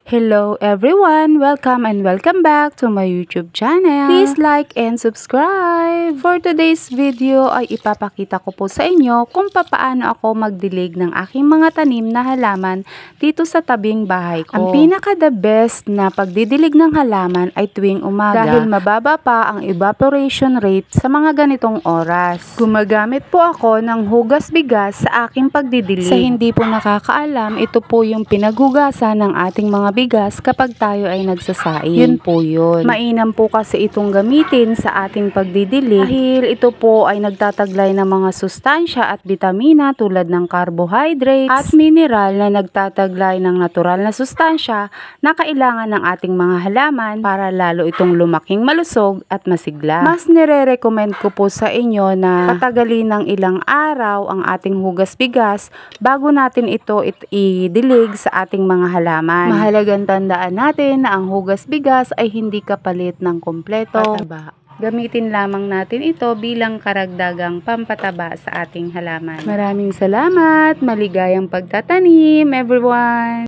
Hello everyone! Welcome and welcome back to my YouTube channel. Please like and subscribe! For today's video ay ipapakita ko po sa inyo kung papaano ako magdilig ng aking mga tanim na halaman dito sa tabing bahay ko. Ang pinaka the best na pagdidilig ng halaman ay tuwing umaga dahil mababa pa ang evaporation rate sa mga ganitong oras. Gumagamit po ako ng hugas bigas sa aking pagdidilig. Sa hindi po nakakaalam, ito po yung pinaghugasan ng ating mga bigas kapag tayo ay nagsasaing. Yun po yun. Mainam po kasi itong gamitin sa ating pagdidilig dahil ito po ay nagtataglay ng mga sustansya at bitamina tulad ng carbohydrates at mineral na nagtataglay ng natural na sustansya na kailangan ng ating mga halaman para lalo itong lumaking malusog at masigla. Mas nire-recommend ko po sa inyo na patagalin ng ilang araw ang ating hugas bigas bago natin ito idilig sa ating mga halaman. Mahalagang tandaan natin na ang hugas bigas ay hindi kapalit ng kompleto pataba. Gamitin lamang natin ito bilang karagdagang pampataba sa ating halaman. Maraming salamat, maligayang pagtatanim everyone!